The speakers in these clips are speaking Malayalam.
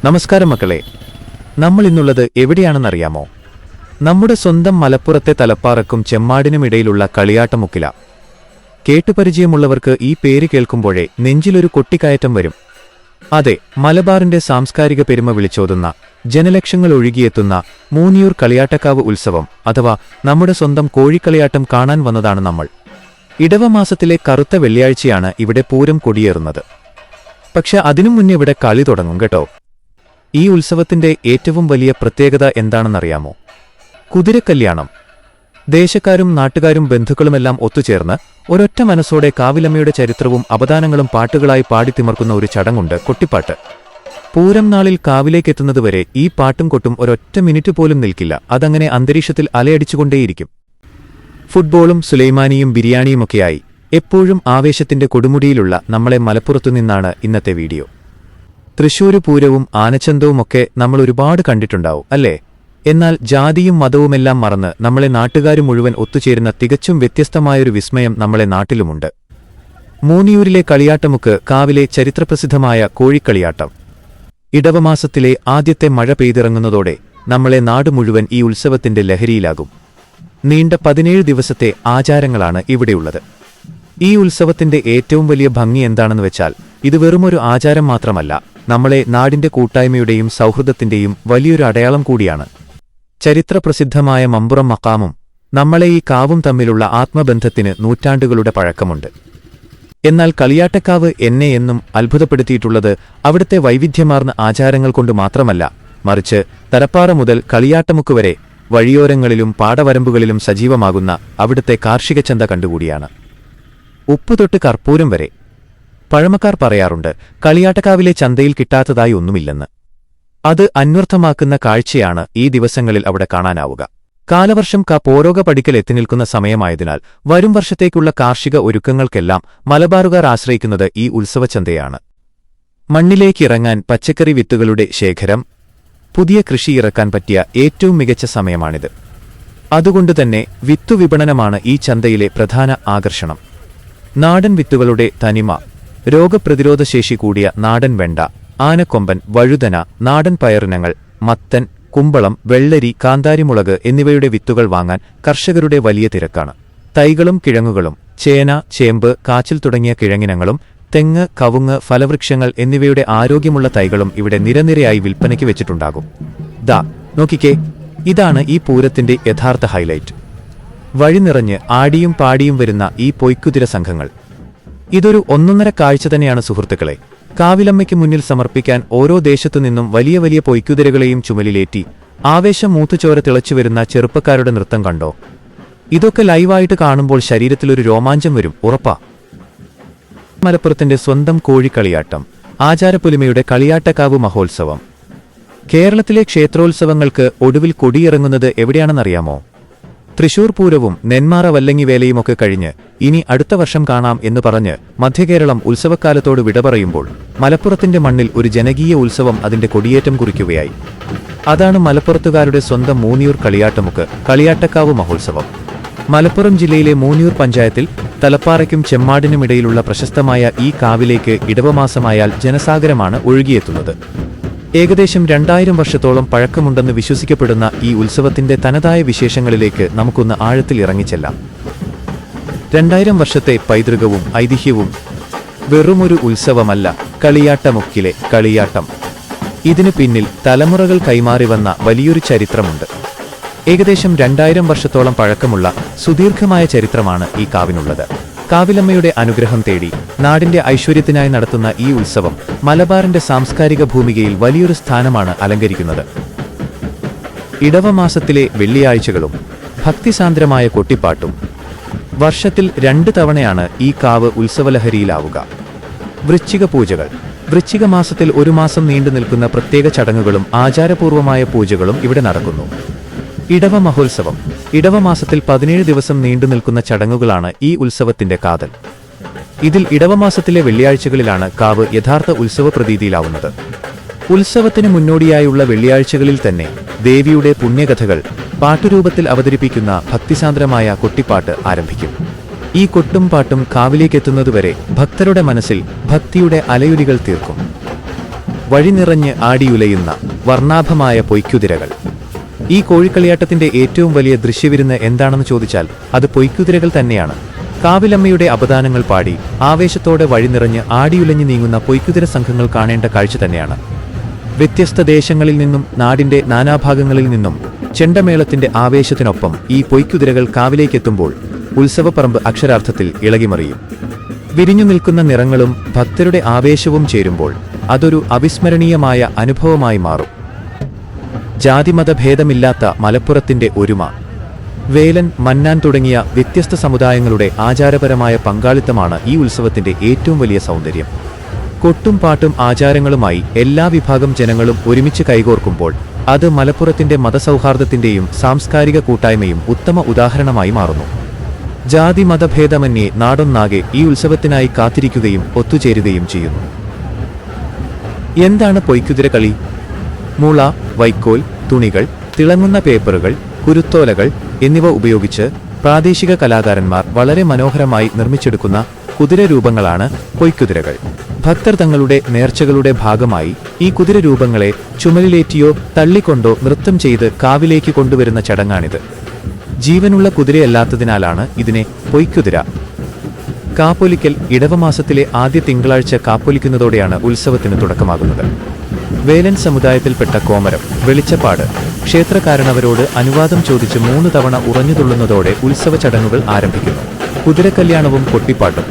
നമസ്കാരം മക്കളെ, നമ്മൾ ഇന്നുള്ളത് എവിടെയാണെന്നറിയാമോ? നമ്മുടെ സ്വന്തം മലപ്പുറത്തെ തലപ്പാറക്കും ചെമ്മാടിനുമിടയിലുള്ള കളിയാട്ടമുക്കില. കേട്ടുപരിചയമുള്ളവർക്ക് ഈ പേര് കേൾക്കുമ്പോഴേ നെഞ്ചിലൊരു കൊട്ടിക്കയറ്റം വരും. അതെ, മലബാറിന്റെ സാംസ്കാരിക പെരുമ വിളിച്ചോതുന്ന, ജനലക്ഷങ്ങൾ ഒഴുകിയെത്തുന്ന മൂന്നിയൂർ കളിയാട്ടക്കാവ് ഉത്സവം അഥവാ നമ്മുടെ സ്വന്തം കോഴിക്കളിയാട്ടം കാണാൻ വന്നതാണ് നമ്മൾ. ഇടവമാസത്തിലെ കറുത്ത വെള്ളിയാഴ്ചയാണ് ഇവിടെ പൂരം കൊടിയേറുന്നത്. പക്ഷെ അതിനു മുന്നേ ഇവിടെ കളി തുടങ്ങും കേട്ടോ. ഈ ഉത്സവത്തിന്റെ ഏറ്റവും വലിയ പ്രത്യേകത എന്താണെന്നറിയാമോ? കുതിരക്കല്യാണം. ദേശക്കാരും നാട്ടുകാരും ബന്ധുക്കളുമെല്ലാം ഒത്തുചേർന്ന് ഒരൊറ്റ മനസ്സോടെ കാവിലമ്മയുടെ ചരിത്രവും അവദാനങ്ങളും പാട്ടുകളായി പാടിത്തിമർക്കുന്ന ഒരു ചടങ്ങുണ്ട്, കൊട്ടിപ്പാട്ട്. പൂരം നാളിൽ കാവിലേക്കെത്തുന്നതുവരെ ഈ പാട്ടും കൊട്ടും ഒരൊറ്റ മിനിറ്റ് പോലും നിൽക്കില്ല. അതങ്ങനെ അന്തരീക്ഷത്തിൽ അലയടിച്ചുകൊണ്ടേയിരിക്കും. ഫുട്ബോളും സുലൈമാനിയും ബിരിയാണിയുമൊക്കെയായി എപ്പോഴും ആവേശത്തിന്റെ കൊടുമുടിയിലുള്ള നമ്മളെ മലപ്പുറത്തുനിന്നാണ് ഇന്നത്തെ വീഡിയോ. തൃശ്ശൂര് പൂരവും ആനച്ചന്തവുമൊക്കെ നമ്മൾ ഒരുപാട് കണ്ടിട്ടുണ്ടാവും അല്ലേ? എന്നാൽ ജാതിയും മതവുമെല്ലാം മറന്ന് നമ്മളെ നാട്ടുകാരും മുഴുവൻ ഒത്തുചേരുന്ന തികച്ചും വ്യത്യസ്തമായൊരു വിസ്മയം നമ്മളെ നാട്ടിലുമുണ്ട്. മൂന്നിയൂരിലെ കളിയാട്ടമുക്ക് കാവിലെ ചരിത്രപ്രസിദ്ധമായ കോഴിക്കളിയാട്ടം. ഇടവമാസത്തിലെ ആദ്യത്തെ മഴ പെയ്തിറങ്ങുന്നതോടെ നമ്മളെ നാട് മുഴുവൻ ഈ ഉത്സവത്തിന്റെ ലഹരിയിലാകും. നീണ്ട 17 ദിവസത്തെ ആചാരങ്ങളാണ് ഇവിടെയുള്ളത്. ഈ ഉത്സവത്തിന്റെ ഏറ്റവും വലിയ ഭംഗി എന്താണെന്ന് വെച്ചാൽ, ഇത് വെറുമൊരു ആചാരം മാത്രമല്ല, നമ്മളെ നാടിന്റെ കൂട്ടായ്മയുടെയും സൗഹൃദത്തിന്റെയും വലിയൊരു അടയാളം കൂടിയാണ്. ചരിത്രപ്രസിദ്ധമായ മമ്പുറം മക്കാമും നമ്മളെ ഈ കാവും തമ്മിലുള്ള ആത്മബന്ധത്തിന് നൂറ്റാണ്ടുകളുടെ പഴക്കമുണ്ട്. എന്നാൽ കളിയാട്ടക്കാവ് എന്നെ എന്നും അത്ഭുതപ്പെടുത്തിയിട്ടുള്ളത് അവിടുത്തെ വൈവിധ്യമാർന്ന ആചാരങ്ങൾ കൊണ്ട് മാത്രമല്ല, മറിച്ച് തലപ്പാറ മുതൽ കളിയാട്ടമുക്ക് വരെ വഴിയോരങ്ങളിലും പാടവരമ്പുകളിലും സജീവമാകുന്ന അവിടുത്തെ കാർഷിക ചന്ത കണ്ടുകൂടിയാണ്. ഉപ്പുതൊട്ട് കർപ്പൂരം വരെ. പഴമക്കാർ പറയാറുണ്ട്, കളിയാട്ടക്കാവിലെ ചന്തയിൽ കിട്ടാത്തതായി ഒന്നുമില്ലെന്ന്. അത് അന്വർത്ഥമാക്കുന്ന കാഴ്ചയാണ് ഈ ദിവസങ്ങളിൽ അവിടെ കാണാനാവുക. കാലവർഷം പോരോക പടിക്കൽ എത്തിനിൽക്കുന്ന സമയമായതിനാൽ വരും വർഷത്തേക്കുള്ള കാർഷിക ഒരുക്കങ്ങൾക്കെല്ലാം മലബാറുകാർ ആശ്രയിക്കുന്നത് ഈ ഉത്സവച്ചന്തയാണ്. മണ്ണിലേക്കിറങ്ങാൻ പച്ചക്കറി വിത്തുകളുടെ ശേഖരം, പുതിയ കൃഷി ഇറക്കാൻ പറ്റിയ ഏറ്റവും മികച്ച സമയമാണിത്. അതുകൊണ്ടുതന്നെ വിത്തുവിപണനമാണ് ഈ ചന്തയിലെ പ്രധാന ആകർഷണം. നാടൻ വിത്തുകളുടെ തനിമ, രോഗപ്രതിരോധശേഷി കൂടിയ നാടൻ വെണ്ട, ആനക്കൊമ്പൻ, വഴുതന, നാടൻ പയറിനങ്ങൾ, മത്തൻ, കുമ്പളം, വെള്ളരി, കാന്താരിമുളക് എന്നിവയുടെ വിത്തുകൾ വാങ്ങാൻ കർഷകരുടെ വലിയ തിരക്കാണ്. തൈകളും കിഴങ്ങുകളും, ചേന, ചേമ്പ്, കാച്ചിൽ തുടങ്ങിയ കിഴങ്ങിനങ്ങളും, തെങ്ങ്, കവുങ്ങ്, ഫലവൃക്ഷങ്ങൾ എന്നിവയുടെ ആരോഗ്യമുള്ള തൈകളും ഇവിടെ നിരനിരയായി വിൽപ്പനയ്ക്ക് വെച്ചിട്ടുണ്ടാകും. ദാ നോക്കിക്കേ, ഇതാണ് ഈ പൂരത്തിന്റെ യഥാർത്ഥ ഹൈലൈറ്റ്. വഴിനിറഞ്ഞ് ആടിയും പാടിയും വരുന്ന ഈ പൊയ്ക്കുതിര സംഘങ്ങൾ. ഇതൊരു ഒന്നൊന്നര കാഴ്ച തന്നെയാണ് സുഹൃത്തുക്കളെ. കാവിലമ്മയ്ക്ക് മുന്നിൽ സമർപ്പിക്കാൻ ഓരോ ദേശത്തുനിന്നും വലിയ വലിയ പൊയ്ക്കുതിരകളെയും ചുമലിലേറ്റി ആവേശം മൂത്തുചോര തിളച്ചുവരുന്ന ചെറുപ്പക്കാരുടെ നൃത്തം കണ്ടോ? ഇതൊക്കെ ലൈവായിട്ട് കാണുമ്പോൾ ശരീരത്തിലൊരു രോമാഞ്ചം വരും, ഉറപ്പാ. മലപ്പുറത്തിന്റെ സ്വന്തം കോഴിക്കളിയാട്ടം, ആചാരപ്പൊലിമയുടെ കളിയാട്ടക്കാവ് മഹോത്സവം. കേരളത്തിലെ ക്ഷേത്രോത്സവങ്ങൾക്ക് ഒടുവിൽ കൊടിയിറങ്ങുന്നത് എവിടെയാണെന്നറിയാമോ? തൃശൂർ പൂരവും നെന്മാറ വല്ലങ്ങിവേലയുമൊക്കെ കഴിഞ്ഞ് ഇനി അടുത്ത വർഷം കാണാം എന്ന് പറഞ്ഞ് മധ്യകേരളം ഉത്സവക്കാലത്തോട് വിട പറയുമ്പോൾ മലപ്പുറത്തിന്റെ മണ്ണിൽ ഒരു ജനകീയ ഉത്സവം അതിന്റെ കൊടിയേറ്റം കുറിക്കുകയായി. അതാണ് മലപ്പുറത്തുകാരുടെ സ്വന്തം മൂന്നിയൂർ കളിയാട്ടമുക്ക്, കളിയാട്ടക്കാവ് മഹോത്സവം. മലപ്പുറം ജില്ലയിലെ മൂന്നിയൂർ പഞ്ചായത്തിൽ തലപ്പാറയ്ക്കും ചെമ്മാടിനുമിടയിലുള്ള പ്രശസ്തമായ ഈ കാവിലേക്ക് ഇടവമാസമായാൽ ജനസാഗരമാണ് ഒഴുകിയെത്തുന്നത്. ഏകദേശം 2000 വർഷത്തോളം പഴക്കമുണ്ടെന്ന് വിശ്വസിക്കപ്പെടുന്ന ഈ ഉത്സവത്തിന്റെ തനതായ വിശേഷങ്ങളിലേക്ക് നമുക്കൊന്ന് ആഴത്തിൽ ഇറങ്ങിച്ചെല്ലാം. 2000 വർഷത്തെ പൈതൃകവും ഐതിഹ്യവും. വെറുമൊരു ഉത്സവമല്ല കളിയാട്ടമുക്കിലെ കളിയാട്ടം. ഇതിനു പിന്നിൽ തലമുറകൾ കൈമാറി വന്ന വലിയൊരു ചരിത്രമുണ്ട്. ഏകദേശം 2000 വർഷത്തോളം പഴക്കമുള്ള സുദീർഘമായ ചരിത്രമാണ് ഈ കാവിനുള്ളത്. കാവിലമ്മയുടെ അനുഗ്രഹം തേടി നാടിന്റെ ഐശ്വര്യത്തിനായി നടത്തുന്ന ഈ ഉത്സവം മലബാറിന്റെ സാംസ്കാരിക ഭൂമികയിൽ വലിയൊരു സ്ഥാനമാണ് അലങ്കരിക്കുന്നത്. ഇടവമാസത്തിലെ വെള്ളിയാഴ്ചകളും ഭക്തിസാന്ദ്രമായ കൊട്ടിപ്പാട്ടും. വർഷത്തിൽ 2 തവണയാണ് ഈ കാവ് ഉത്സവലഹരിയിലാവുക. വൃശ്ചിക പൂജകൾ. വൃശ്ചിക മാസത്തിൽ 1 മാസം നീണ്ടു നിൽക്കുന്ന പ്രത്യേക ചടങ്ങുകളും ആചാരപൂർവമായ പൂജകളും ഇവിടെ നടക്കുന്നു. ഇടവ മഹോത്സവം. ഇടവമാസത്തിൽ 17 ദിവസം നീണ്ടു നിൽക്കുന്ന ചടങ്ങുകളാണ് ഈ ഉത്സവത്തിന്റെ കാതൽ. ഇതിൽ ഇടവമാസത്തിലെ വെള്ളിയാഴ്ചകളിലാണ് കാവ് യഥാർത്ഥ ഉത്സവ പ്രതീതിയിലാവുന്നത്. ഉത്സവത്തിന് മുന്നോടിയായുള്ള വെള്ളിയാഴ്ചകളിൽ തന്നെ ദേവിയുടെ പുണ്യകഥകൾ പാട്ടുരൂപത്തിൽ അവതരിപ്പിക്കുന്ന ഭക്തിസാന്ദ്രമായ കൊട്ടിപ്പാട്ട് ആരംഭിക്കും. ഈ കൊട്ടും പാട്ടും കാവിലേക്കെത്തുന്നതുവരെ ഭക്തരുടെ മനസ്സിൽ ഭക്തിയുടെ അലയൊലികൾ തീർക്കും. വഴിനിറഞ്ഞ് ആടിയുലയുന്ന വർണ്ണാഭമായ പൊയ്ക്കുതിരകൾ. ഈ കോഴിക്കളിയാട്ടത്തിന്റെ ഏറ്റവും വലിയ ദൃശ്യവിരുന്ന് എന്താണെന്ന് ചോദിച്ചാൽ അത് പൊയ്ക്കുതിരകൾ തന്നെയാണ്. കാവിലമ്മയുടെ അപദാനങ്ങൾ പാടി ആവേശത്തോടെ വഴിനിറഞ്ഞ് ആടിയുലഞ്ഞു നീങ്ങുന്ന പൊയ്ക്കുതിര സംഘങ്ങൾ കാണേണ്ട കാഴ്ച തന്നെയാണ്. വ്യത്യസ്ത ദേശങ്ങളിൽ നിന്നും നാടിന്റെ നാനാഭാഗങ്ങളിൽ നിന്നും ചെണ്ടമേളത്തിന്റെ ആവേശത്തിനൊപ്പം ഈ പൊയ്ക്കുതിരകൾ കാവിലേക്കെത്തുമ്പോൾ ഉത്സവപ്പറമ്പ് അക്ഷരാർത്ഥത്തിൽ ഇളകിമറിയും. വിരിഞ്ഞു നിൽക്കുന്ന നിറങ്ങളും ഭക്തരുടെ ആവേശവും ചേരുമ്പോൾ അതൊരു അവിസ്മരണീയമായ അനുഭവമായി മാറും. ജാതിമതഭേദമില്ലാത്ത മലപ്പുറത്തിന്റെ ഒരുമ. വേലൻ, മന്നാൻ തുടങ്ങിയ വ്യത്യസ്ത സമുദായങ്ങളുടെ ആചാരപരമായ പങ്കാളിത്തമാണ് ഈ ഉത്സവത്തിന്റെ ഏറ്റവും വലിയ സൗന്ദര്യം. കൊട്ടും പാട്ടും ആചാരങ്ങളുമായി എല്ലാ വിഭാഗം ജനങ്ങളും ഒരുമിച്ച് കൈകോർക്കുമ്പോൾ അത് മലപ്പുറത്തിന്റെ മതസൗഹാർദ്ദത്തിന്റെയും സാംസ്കാരിക കൂട്ടായ്മയും ഉത്തമ ഉദാഹരണമായി മാറുന്നു. ജാതി മതഭേദമന്യേ നാടൊന്നാകെ ഈ ഉത്സവത്തിനായി കാത്തിരിക്കുകയും ഒത്തുചേരുകയും ചെയ്യുന്നു. എന്താണ് പൊയ്ക്കുതിര കളി? മുള, വൈക്കോൽ, തുണികൾ, തിളങ്ങുന്ന പേപ്പറുകൾ, കുരുത്തോലകൾ എന്നിവ ഉപയോഗിച്ച് പ്രാദേശിക കലാകാരന്മാർ വളരെ മനോഹരമായി നിർമ്മിച്ചെടുക്കുന്ന കുതിരരൂപങ്ങളാണ് പൊയ്ക്കുതിരകൾ. ഭക്തർ തങ്ങളുടെ നേർച്ചകളുടെ ഭാഗമായി ഈ കുതിരരൂപങ്ങളെ ചുമലിലേറ്റിയോ തള്ളിക്കൊണ്ടോ നൃത്തം ചെയ്ത് കാവിലേക്ക് കൊണ്ടുവരുന്ന ചടങ്ങാണിത്. ജീവനുള്ള കുതിരയല്ലാത്തതിനാലാണ് ഇതിനെ പൊയ്ക്കുതിര. കാപ്പൊലിക്കൽ. ഇടവമാസത്തിലെ ആദ്യ തിങ്കളാഴ്ച കാപ്പൊലിക്കുന്നതോടെയാണ് ഉത്സവത്തിന് തുടക്കമാകുന്നത്. വേലൻ സമുദായത്തിൽപ്പെട്ട കോമരം, വെളിച്ചപ്പാട് ക്ഷേത്രക്കാരനവരോട് അനുവാദം ചോദിച്ച് 3 തവണ ഉറഞ്ഞുതുള്ളുന്നതോടെ ഉത്സവ ചടങ്ങുകൾ ആരംഭിക്കുന്നു. കുതിരക്കല്യാണവും കൊട്ടിപ്പാട്ടും.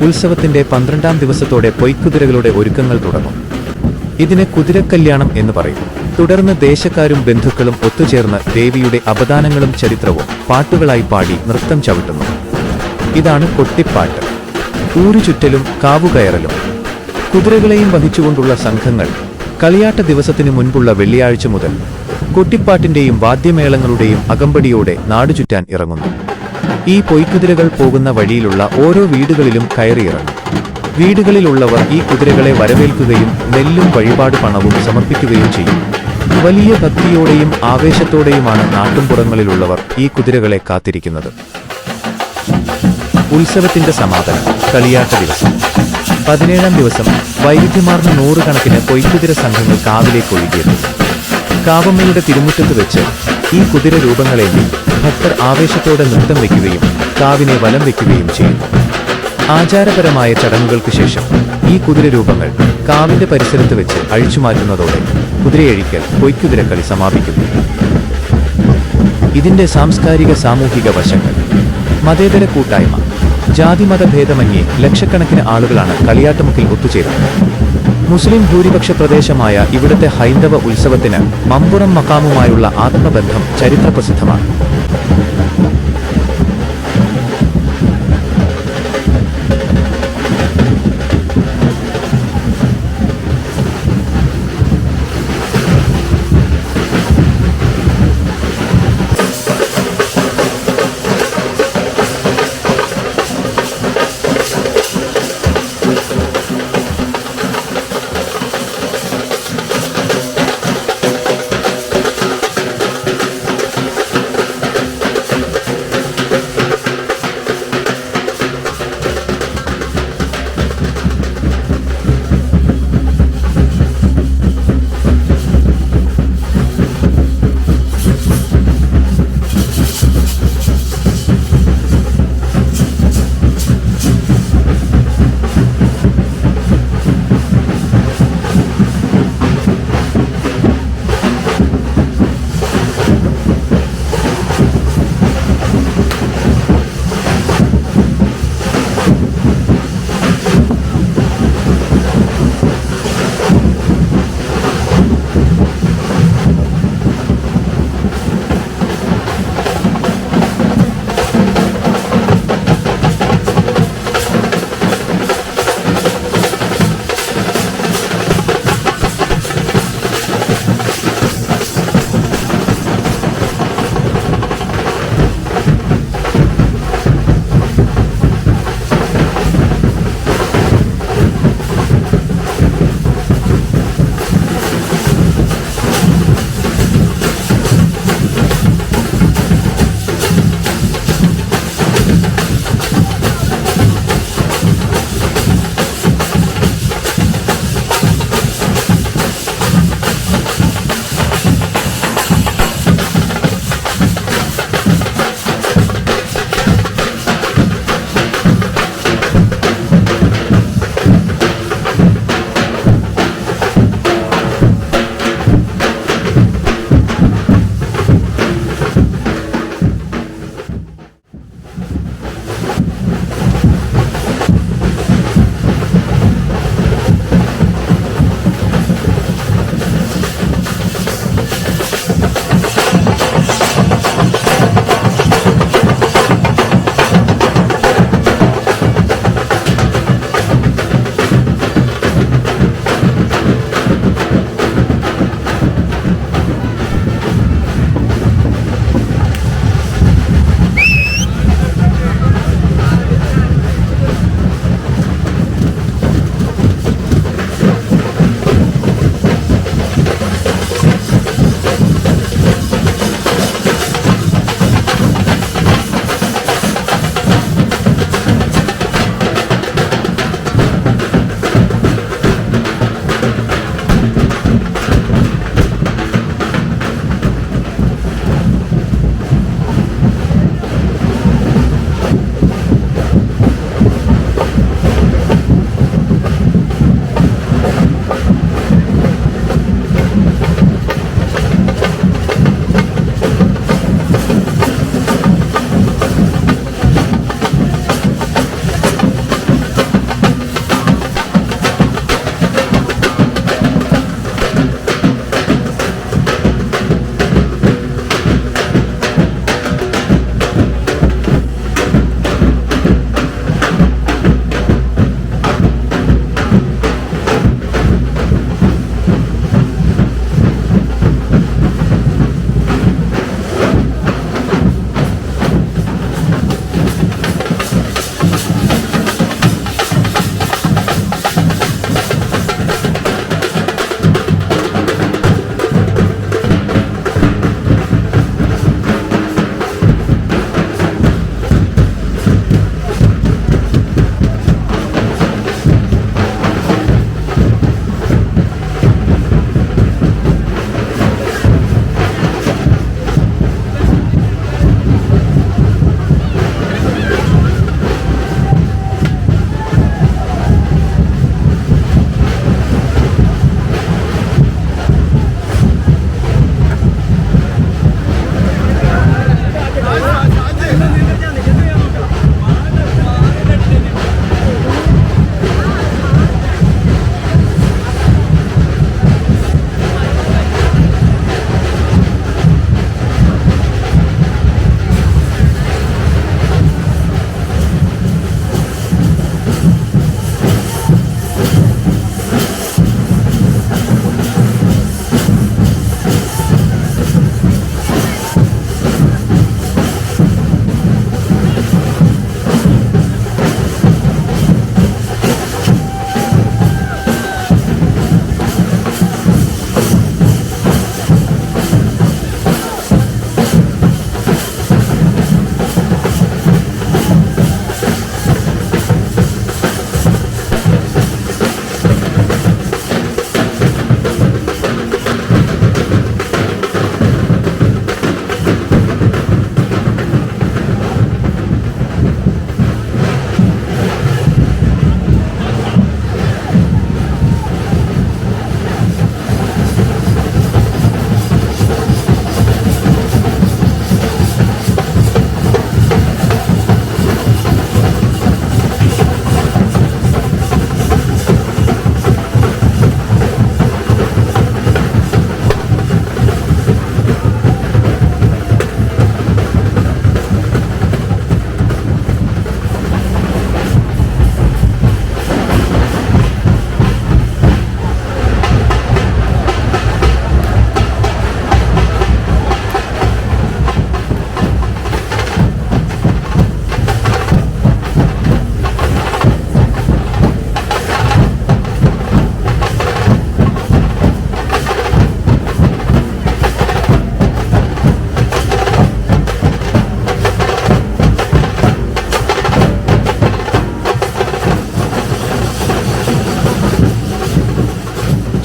ഉത്സവത്തിന്റെ 12ാം ദിവസത്തോടെ പൊയ്ക്കുതിരകളുടെ ഒരുക്കങ്ങൾ തുടങ്ങും. ഇതിന് കുതിരക്കല്യാണം എന്ന് പറയും. തുടർന്ന് ദേശക്കാരും ബന്ധുക്കളും ഒത്തുചേർന്ന് ദേവിയുടെ അപദാനങ്ങളും ചരിത്രവും പാട്ടുകളായി പാടി നൃത്തം ചവിട്ടുന്നു. ഇതാണ് കൊട്ടിപ്പാട്ട്. ഊരുചുറ്റലും കാവുകയറലും. കുതിരകളെയും വഹിച്ചുകൊണ്ടുള്ള സംഘങ്ങൾ കളിയാട്ട ദിവസത്തിനു മുൻപുള്ള വെള്ളിയാഴ്ച മുതൽ കൊട്ടിപ്പാട്ടിന്റെയും വാദ്യമേളങ്ങളുടെയും അകമ്പടിയോടെ നാടുചുറ്റാൻ ഇറങ്ങുന്നു. ഈ പൊയ്ക്കുതിരകൾ പോകുന്ന വഴിയിലുള്ള ഓരോ വീടുകളിലും കയറിയിറങ്ങും. വീടുകളിലുള്ളവർ ഈ കുതിരകളെ വരവേൽക്കുകയും നെല്ലും വഴിപാട് പണവും സമർപ്പിക്കുകയും ചെയ്യും. വലിയ ഭക്തിയോടെയും ആവേശത്തോടെയുമാണ് നാട്ടുംപുറങ്ങളിലുള്ളവർ ഈ കുതിരകളെ കാത്തിരിക്കുന്നത്. ഉത്സവത്തിന്റെ സമാപനം കളിയാട്ട ദിവസം. 17ാം ദിവസം വൈവിധ്യമാർന്ന 100 കണക്കിന് പൊയ്ക്കുതിര സംഘങ്ങൾ കാവിലേക്ക് ഒഴുകിയെത്തും. കാവമ്മയുടെ തിരുമുറ്റത്ത് വെച്ച് ഈ കുതിര രൂപങ്ങളേന്തി ഭക്തർ ആവേശത്തോടെ നൃത്തം വയ്ക്കുകയും കാവിനെ വലം വയ്ക്കുകയും ചെയ്യുന്നു. ആചാരപരമായ ചടങ്ങുകൾക്ക് ശേഷം ഈ കുതിരരൂപങ്ങൾ കാവിന്റെ പരിസരത്ത് വെച്ച് അഴിച്ചുമാറ്റുന്നതോടെ കുതിരയഴിക്കൽ പൊയ്ക്കുതിരക്കളി സമാപിക്കുന്നു. ഇതിന്റെ സാംസ്കാരിക സാമൂഹിക വശങ്ങൾ. മതേതര കൂട്ടായ്മ. ജാതിമതഭേദമന്യേ ലക്ഷക്കണക്കിന് ആളുകളാണ് കളിയാട്ടുമുക്കിൽ ഒത്തുചേരുന്നത്. മുസ്ലിം ഭൂരിപക്ഷ പ്രദേശമായ ഇവിടുത്തെ ഹൈന്ദവ ഉത്സവത്തിന് മമ്പുറം മഖാമുമായുള്ള ആത്മബന്ധം ചരിത്രപ്രസിദ്ധമാണ്.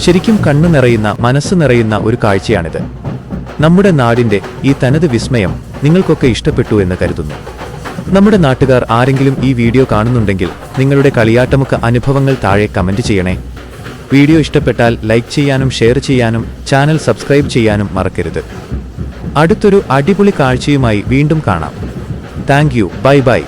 ശരിക്കും കണ്ണു നിറയുന്ന മനസ്സ് നിറയുന്ന ഒരു കാഴ്ചയാണിത്. നമ്മുടെ നാടിന്റെ ഈ തനത് വിസ്മയം നിങ്ങൾക്കൊക്കെ ഇഷ്ടപ്പെട്ടു എന്ന് കരുതുന്നു. നമ്മുടെ നാട്ടുകാർ ആരെങ്കിലും ഈ വീഡിയോ കാണുന്നുണ്ടെങ്കിൽ നിങ്ങളുടെ കളിയാട്ടമുഖ അനുഭവങ്ങൾ താഴെ കമന്റ് ചെയ്യണേ. വീഡിയോ ഇഷ്ടപ്പെട്ടാൽ ലൈക്ക് ചെയ്യാനും ഷെയർ ചെയ്യാനും ചാനൽ സബ്സ്ക്രൈബ് ചെയ്യാനും മറക്കരുത്. അടുത്തൊരു അടിപൊളി കാഴ്ചയുമായി വീണ്ടും കാണാം. Thank you. Bye bye.